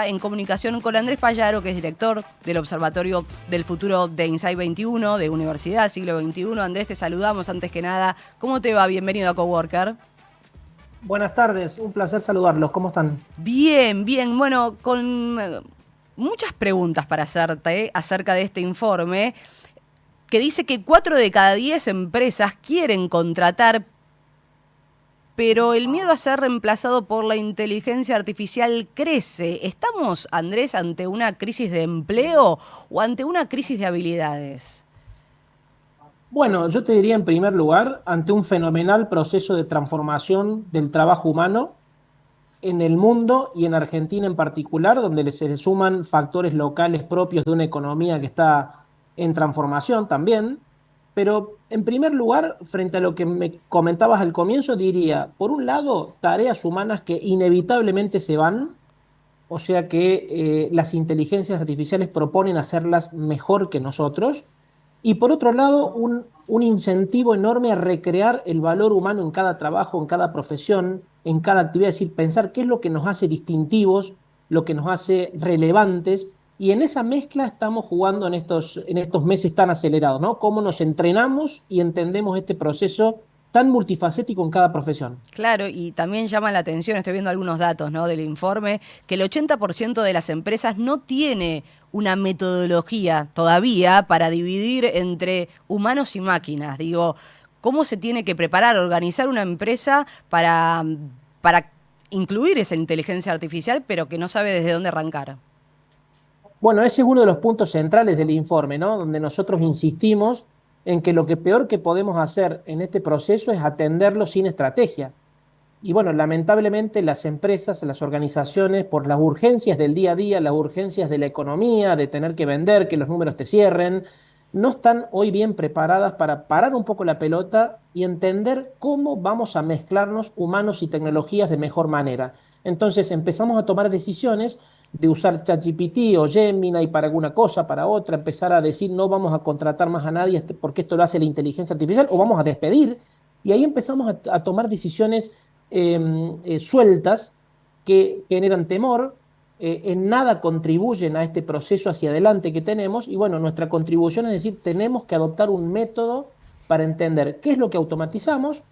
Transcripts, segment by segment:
En comunicación con Andrés Payaro, que es director del Observatorio del Futuro de Insight 21, de Universidad Siglo XXI. Andrés, te saludamos antes que nada. ¿Cómo te va? Bienvenido a Coworker. Buenas tardes, un placer saludarlos. ¿Cómo están? Bien, bien. Bueno, con muchas preguntas para hacerte acerca de este informe, que dice que 4 de cada 10 empresas quieren contratar, pero el miedo a ser reemplazado por la inteligencia artificial crece. ¿Estamos, Andrés, ante una crisis de empleo o ante una crisis de habilidades? Bueno, yo te diría en primer lugar, ante un fenomenal proceso de transformación del trabajo humano en el mundo y en Argentina en particular, donde se le suman factores locales propios de una economía que está en transformación también. Pero en primer lugar, frente a lo que me comentabas al comienzo, diría, por un lado, tareas humanas que inevitablemente se van. O sea que las inteligencias artificiales proponen hacerlas mejor que nosotros. Y por otro lado, un incentivo enorme a recrear el valor humano en cada trabajo, en cada profesión, en cada actividad. Es decir, pensar qué es lo que nos hace distintivos, lo que nos hace relevantes. Y en esa mezcla estamos jugando en estos meses tan acelerados, ¿no? Cómo nos entrenamos y entendemos este proceso tan multifacético en cada profesión. Claro, y también llama la atención, estoy viendo algunos datos, ¿no?, del informe, que el 80% de las empresas no tiene una metodología todavía para dividir entre humanos y máquinas. Digo, ¿cómo se tiene que preparar, organizar una empresa para incluir esa inteligencia artificial, pero que no sabe desde dónde arrancar? Bueno, ese es uno de los puntos centrales del informe, ¿no? Donde nosotros insistimos en que lo que peor que podemos hacer en este proceso es atenderlo sin estrategia. Y bueno, lamentablemente las empresas, las organizaciones, por las urgencias del día a día, las urgencias de la economía, de tener que vender, que los números te cierren, no están hoy bien preparadas para parar un poco la pelota y entender cómo vamos a mezclarnos humanos y tecnologías de mejor manera. Entonces empezamos a tomar decisiones de usar ChatGPT o Gemini para alguna cosa, para otra, empezar a decir no vamos a contratar más a nadie porque esto lo hace la inteligencia artificial o vamos a despedir. Y ahí empezamos a tomar decisiones sueltas que generan temor, en nada contribuyen a este proceso hacia adelante que tenemos y bueno, nuestra contribución es decir, tenemos que adoptar un método para entender qué es lo que automatizamos,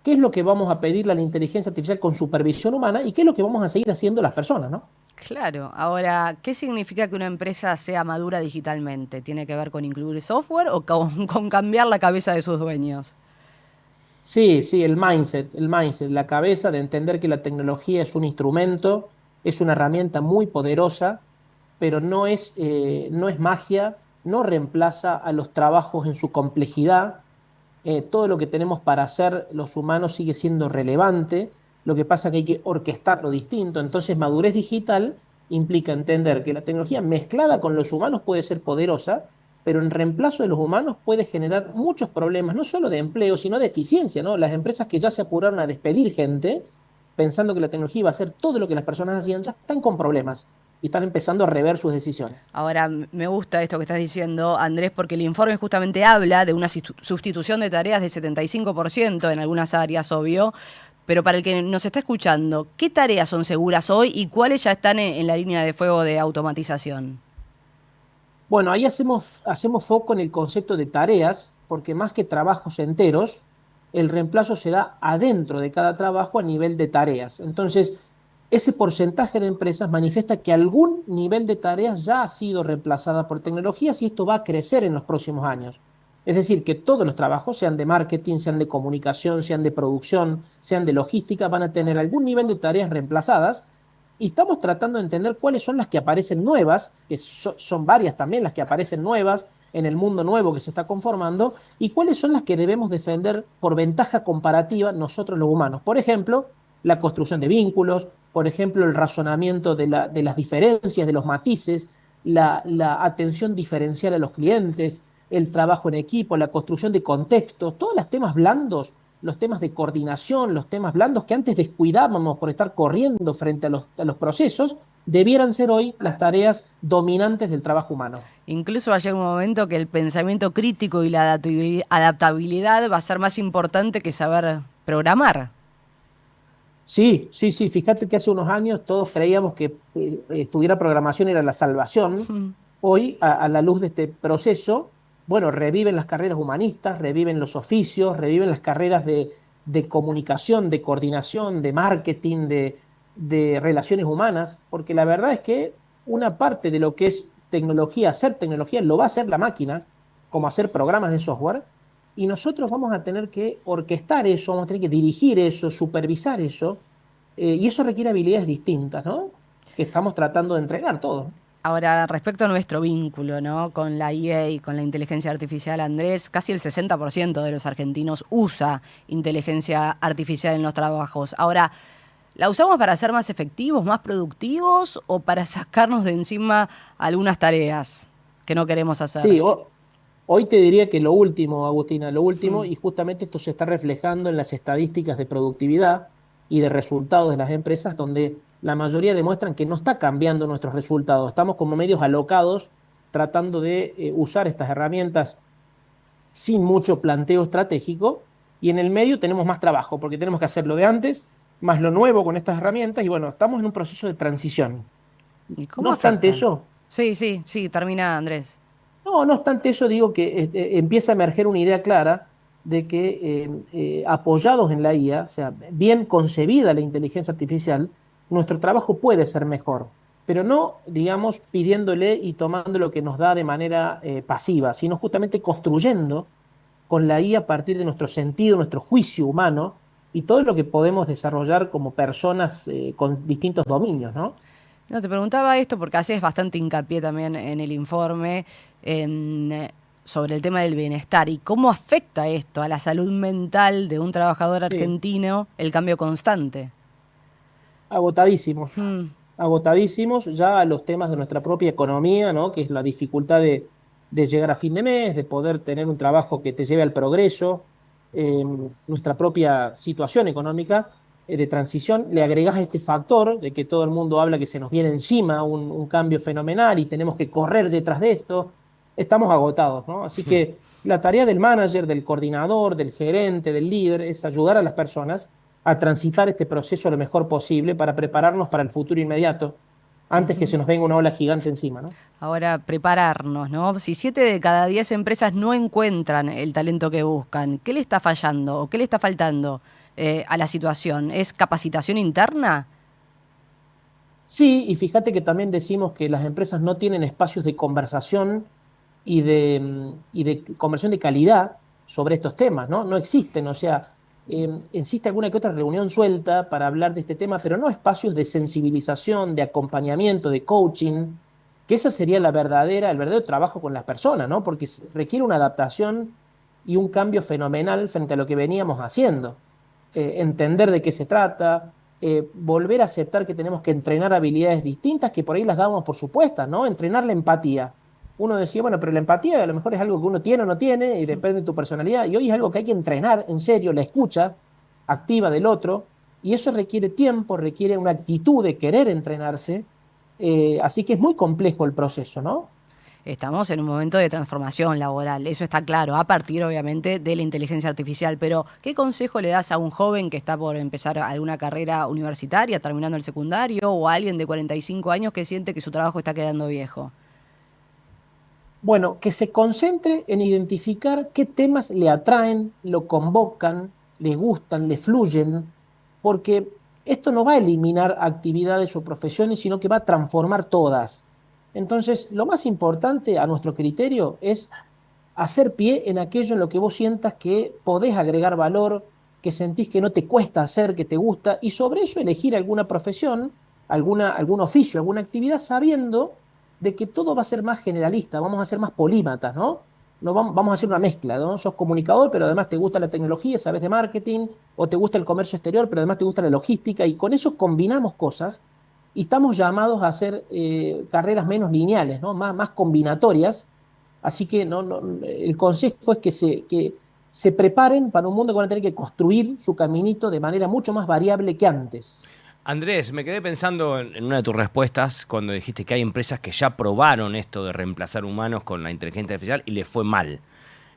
qué es lo que vamos a pedirle a la inteligencia artificial con supervisión humana y qué es lo que vamos a seguir haciendo las personas, ¿no? Claro, ahora, ¿qué significa que una empresa sea madura digitalmente? ¿Tiene que ver con incluir software o con cambiar la cabeza de sus dueños? Sí, sí, el mindset, la cabeza de entender que la tecnología es un instrumento, es una herramienta muy poderosa, pero no es magia, no reemplaza a los trabajos en su complejidad. Todo lo que tenemos para hacer los humanos sigue siendo relevante, lo que pasa es que hay que orquestarlo distinto. Entonces, madurez digital implica entender que la tecnología mezclada con los humanos puede ser poderosa, pero en reemplazo de los humanos puede generar muchos problemas, no solo de empleo, sino de eficiencia, ¿no? Las empresas que ya se apuraron a despedir gente, pensando que la tecnología iba a hacer todo lo que las personas hacían, ya están con problemas y están empezando a rever sus decisiones. Ahora, me gusta esto que estás diciendo, Andrés, porque el informe justamente habla de una sustitución de tareas de 75% en algunas áreas, obvio, pero para el que nos está escuchando, ¿qué tareas son seguras hoy y cuáles ya están en la línea de fuego de automatización? Bueno, ahí hacemos foco en el concepto de tareas, porque más que trabajos enteros, el reemplazo se da adentro de cada trabajo a nivel de tareas. Entonces, ese porcentaje de empresas manifiesta que algún nivel de tareas ya ha sido reemplazada por tecnologías y esto va a crecer en los próximos años. Es decir, que todos los trabajos, sean de marketing, sean de comunicación, sean de producción, sean de logística, van a tener algún nivel de tareas reemplazadas y estamos tratando de entender cuáles son las que aparecen nuevas, que son varias también las que aparecen nuevas en el mundo nuevo que se está conformando, y cuáles son las que debemos defender por ventaja comparativa nosotros los humanos. Por ejemplo, la construcción de vínculos, por ejemplo, el razonamiento de las diferencias, de los matices, la atención diferencial a los clientes, el trabajo en equipo, la construcción de contextos, todos los temas blandos, los temas de coordinación, los temas blandos que antes descuidábamos por estar corriendo frente a los procesos, debieran ser hoy las tareas dominantes del trabajo humano. Incluso va a llegar un momento que el pensamiento crítico y la adaptabilidad va a ser más importante que saber programar. Sí, sí, sí. Fíjate que hace unos años todos creíamos que estudiar programación era la salvación. Mm. Hoy, a la luz de este proceso, bueno, reviven las carreras humanistas, reviven los oficios, reviven las carreras de comunicación, de coordinación, de marketing, de relaciones humanas, porque la verdad es que una parte de lo que es tecnología, hacer tecnología, lo va a hacer la máquina, como hacer programas de software, y nosotros vamos a tener que orquestar eso, vamos a tener que dirigir eso, supervisar eso, y eso requiere habilidades distintas, ¿no? Que estamos tratando de entrenar todos. Ahora, respecto a nuestro vínculo, ¿no? Con la IA y con la inteligencia artificial, Andrés, casi el 60% de los argentinos usa inteligencia artificial en los trabajos. Ahora, ¿la usamos para ser más efectivos, más productivos o para sacarnos de encima algunas tareas que no queremos hacer? Sí, hoy te diría que lo último, Agustina, lo último, Mm. y justamente esto se está reflejando en las estadísticas de productividad y de resultados de las empresas, donde la mayoría demuestran que no está cambiando nuestros resultados. Estamos como medios alocados tratando de usar estas herramientas sin mucho planteo estratégico, y en el medio tenemos más trabajo, porque tenemos que hacer lo de antes, más lo nuevo con estas herramientas, y bueno, estamos en un proceso de transición. ¿Y cómo No obstante afectan? eso, Sí, sí, sí, termina Andrés. no obstante eso, digo que empieza a emerger una idea clara de que apoyados en la IA, o sea, bien concebida la inteligencia artificial, nuestro trabajo puede ser mejor, pero no, digamos, pidiéndole y tomando lo que nos da de manera pasiva, sino justamente construyendo con la IA a partir de nuestro sentido, nuestro juicio humano y todo lo que podemos desarrollar como personas con distintos dominios, ¿no? No, te preguntaba esto porque haces bastante hincapié también en el informe sobre el tema del bienestar y cómo afecta esto a la salud mental de un trabajador Sí, argentino el cambio constante. agotadísimos, Mm. agotadísimos ya a los temas de nuestra propia economía, ¿no? Que es la dificultad de llegar a fin de mes, de poder tener un trabajo que te lleve al progreso, eh, nuestra propia situación económica de transición, le agregás este factor de que todo el mundo habla que se nos viene encima un cambio fenomenal y tenemos que correr detrás de esto, estamos agotados, ¿no? Así que la tarea del manager, del coordinador, del gerente, del líder, es ayudar a las personas a transitar este proceso lo mejor posible para prepararnos para el futuro inmediato, antes que se nos venga una ola gigante encima, ¿no? Ahora, prepararnos, ¿no? Si 7 de cada 10 empresas no encuentran el talento que buscan, ¿qué le está fallando o qué le está faltando a la situación? ¿Es capacitación interna? Sí, y fíjate que también decimos que las empresas no tienen espacios de conversación y de conversión de calidad sobre estos temas, ¿no? No existen, o sea, existe alguna que otra reunión suelta para hablar de este tema, pero no espacios de sensibilización, de acompañamiento, de coaching, que esa sería el verdadero trabajo con las personas, ¿no? Porque requiere una adaptación y un cambio fenomenal frente a lo que veníamos haciendo. Entender de qué se trata, volver a aceptar que tenemos que entrenar habilidades distintas, que por ahí las dábamos por supuestas, ¿no? Entrenar la empatía. Uno decía, bueno, pero la empatía a lo mejor es algo que uno tiene o no tiene y depende de tu personalidad. Y hoy es algo que hay que entrenar en serio, la escucha activa del otro. Y eso requiere tiempo, requiere una actitud de querer entrenarse. Así que es muy complejo el proceso, ¿no? Estamos en un momento de transformación laboral, eso está claro, a partir obviamente de la inteligencia artificial, pero ¿qué consejo le das a un joven que está por empezar alguna carrera universitaria, terminando el secundario, o a alguien de 45 años que siente que su trabajo está quedando viejo? Bueno, que se concentre en identificar qué temas le atraen, lo convocan, le gustan, le fluyen, porque esto no va a eliminar actividades o profesiones, sino que va a transformar todas. Entonces, lo más importante a nuestro criterio es hacer pie en aquello en lo que vos sientas que podés agregar valor, que sentís que no te cuesta hacer, que te gusta, y sobre eso elegir alguna profesión, algún oficio, alguna actividad, sabiendo de que todo va a ser más generalista, vamos a ser más polímatas, ¿no? No vamos a hacer una mezcla, ¿no? Sos comunicador, pero además te gusta la tecnología, sabes de marketing, o te gusta el comercio exterior, pero además te gusta la logística, y con eso combinamos cosas y estamos llamados a hacer carreras menos lineales, ¿no? Más combinatorias. Así que el consejo es que se preparen para un mundo que van a tener que construir su caminito de manera mucho más variable que antes. Andrés, me quedé pensando en una de tus respuestas cuando dijiste que hay empresas que ya probaron esto de reemplazar humanos con la inteligencia artificial y les fue mal.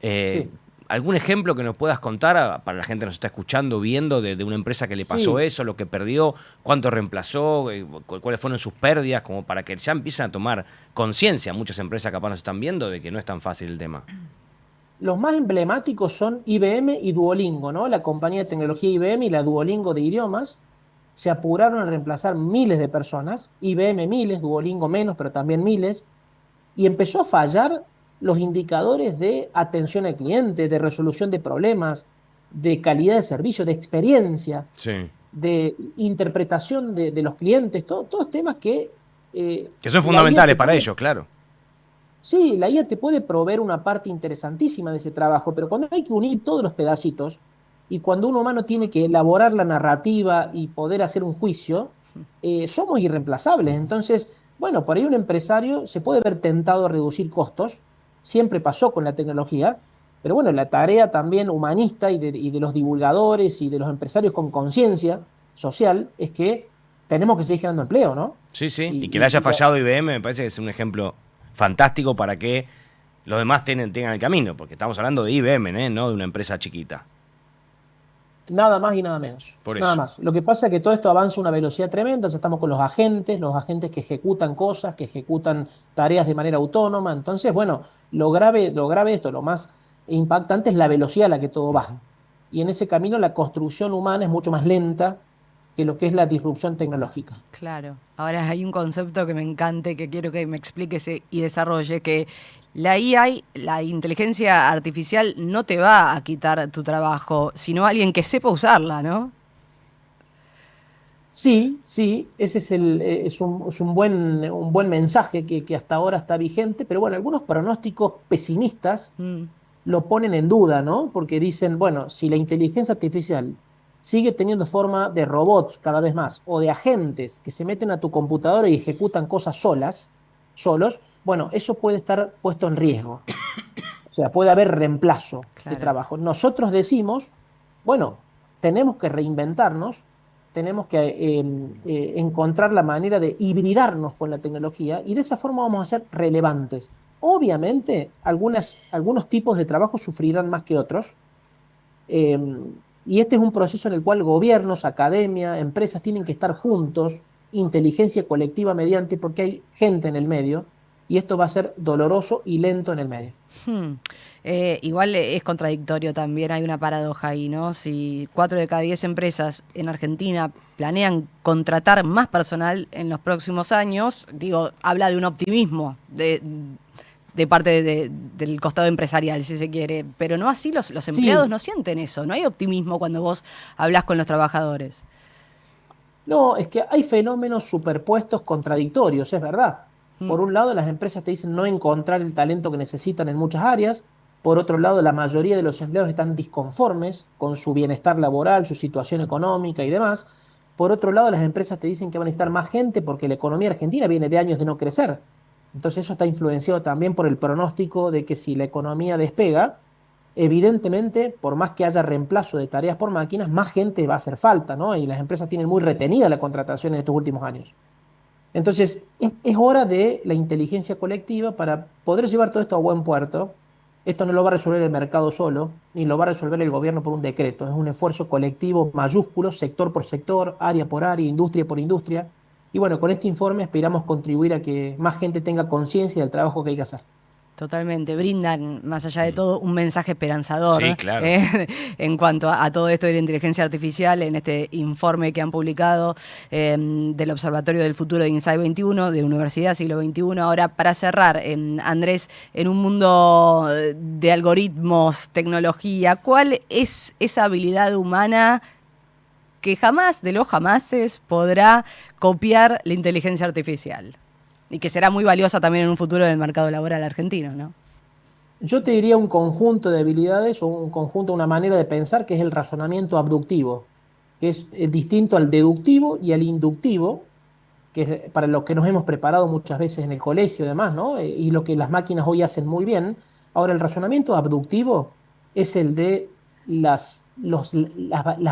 Eh, Sí. ¿Algún ejemplo que nos puedas contar para la gente que nos está escuchando, viendo, de una empresa que le pasó Sí, eso, lo que perdió, cuánto reemplazó, cuáles fueron sus pérdidas, como para que ya empiecen a tomar conciencia? Muchas empresas capaz nos están viendo de que no es tan fácil el tema. los más emblemáticos son IBM y Duolingo, ¿no? La compañía de tecnología IBM y la Duolingo de idiomas se apuraron a reemplazar miles de personas, IBM miles, Duolingo menos, pero también miles, y empezó a fallar los indicadores de atención al cliente, de resolución de problemas, de calidad de servicio, de experiencia, Sí. de interpretación de los clientes, todos temas que Que son la IA fundamentales te para puede, ellos, claro. sí, la IA te puede proveer una parte interesantísima de ese trabajo, pero cuando hay que unir todos los pedacitos y cuando un humano tiene que elaborar la narrativa y poder hacer un juicio, somos irreemplazables. Entonces, bueno, por ahí un empresario se puede ver tentado a reducir costos, siempre pasó con la tecnología, pero bueno, la tarea también humanista y de los divulgadores y de los empresarios con conciencia social es que tenemos que seguir generando empleo, ¿no? Sí, sí. Y que le Y, haya y- y fallado IBM me parece que es un ejemplo fantástico para que los demás tengan el camino, porque estamos hablando de IBM, ¿eh? No de una empresa chiquita. Nada más y nada menos. Por Nada eso. más. Lo que pasa es que todo esto avanza a una velocidad tremenda. Ya estamos con los agentes que ejecutan cosas, que ejecutan tareas de manera autónoma. Entonces, bueno, lo grave de esto, lo más impactante es la velocidad a la que todo Ujú. va. Y en ese camino la construcción humana es mucho más lenta que lo que es la disrupción tecnológica. Claro. Ahora hay un concepto que me encanta y que quiero que me expliques y desarrolle, que la IA, la inteligencia artificial, no te va a quitar tu trabajo, sino alguien que sepa usarla, ¿no? Sí, sí, ese es un buen mensaje que hasta ahora está vigente, pero bueno, algunos pronósticos pesimistas Mm, lo ponen en duda, ¿no? Porque dicen, bueno, si la inteligencia artificial sigue teniendo forma de robots cada vez más o de agentes que se meten a tu computadora y ejecutan cosas solos, bueno, eso puede estar puesto en riesgo. O sea, puede haber reemplazo de claro. trabajo. Nosotros decimos, bueno, tenemos que reinventarnos, tenemos que encontrar la manera de hibridarnos con la tecnología y de esa forma vamos a ser relevantes. Obviamente, algunos tipos de trabajo sufrirán más que otros, eh, y este es un proceso en el cual gobiernos, academia, empresas tienen que estar juntos, inteligencia colectiva mediante, porque hay gente en el medio, y esto va a ser doloroso y lento en el medio. Hmm. Igual es contradictorio también, hay una paradoja ahí, ¿no? Si 4 de cada 10 empresas en Argentina planean contratar más personal en los próximos años, digo, habla de un optimismo de parte del costado empresarial, si se quiere, pero no así los empleados Sí, no sienten eso, no hay optimismo cuando vos hablas con los trabajadores. no, es que hay fenómenos superpuestos contradictorios, es verdad. Mm, Por un lado, las empresas te dicen no encontrar el talento que necesitan en muchas áreas. Por otro lado, la mayoría de los empleados están disconformes con su bienestar laboral, su situación económica y demás. Por otro lado, las empresas te dicen que van a necesitar más gente porque la economía argentina viene de años de no crecer. Entonces eso está influenciado también por el pronóstico de que si la economía despega, evidentemente, por más que haya reemplazo de tareas por máquinas, más gente va a hacer falta, ¿no? Y las empresas tienen muy retenida la contratación en estos últimos años. Entonces, es hora de la inteligencia colectiva para poder llevar todo esto a buen puerto. Esto no lo va a resolver el mercado solo, ni lo va a resolver el gobierno por un decreto. Es un esfuerzo colectivo mayúsculo, sector por sector, área por área, industria por industria. Y bueno, con este informe esperamos contribuir a que más gente tenga conciencia del trabajo que hay que hacer. totalmente, brindan, más allá de Mm. todo, un mensaje Sí, esperanzador claro. en cuanto a todo esto de la inteligencia artificial en este informe que han publicado del Observatorio del Futuro de Insight 21, de Universidad Siglo XXI. Ahora, para cerrar, Andrés, en un mundo de algoritmos, tecnología, ¿cuál es esa habilidad humana que jamás de los jamases podrá copiar la inteligencia artificial? Y que será muy valiosa también en un futuro del mercado laboral argentino, ¿no? Yo te diría un conjunto de habilidades o un conjunto, una manera de pensar que es el razonamiento abductivo, que es distinto al deductivo y al inductivo, que es para lo que nos hemos preparado muchas veces en el colegio y demás, ¿no? Y lo que las máquinas hoy hacen muy bien. Ahora, el razonamiento abductivo es el de las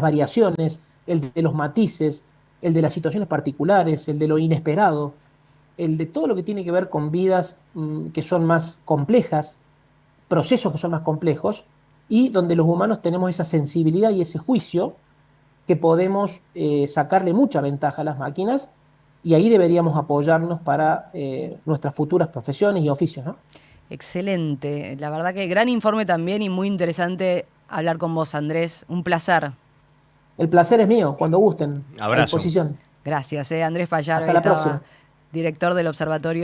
variaciones, el de los matices, el de las situaciones particulares, el de lo inesperado, el de todo lo que tiene que ver con vidas que son más complejas, procesos que son más complejos, y donde los humanos tenemos esa sensibilidad y ese juicio que podemos sacarle mucha ventaja a las máquinas, y ahí deberíamos apoyarnos para nuestras futuras profesiones y oficios, ¿no? Excelente. La verdad que gran informe también y muy interesante hablar con vos, Andrés. Un placer. El placer es mío, cuando gusten, a Abrazo. disposición. Gracias, Andrés Payaro, Hasta ahí la estaba, próxima. director del Observatorio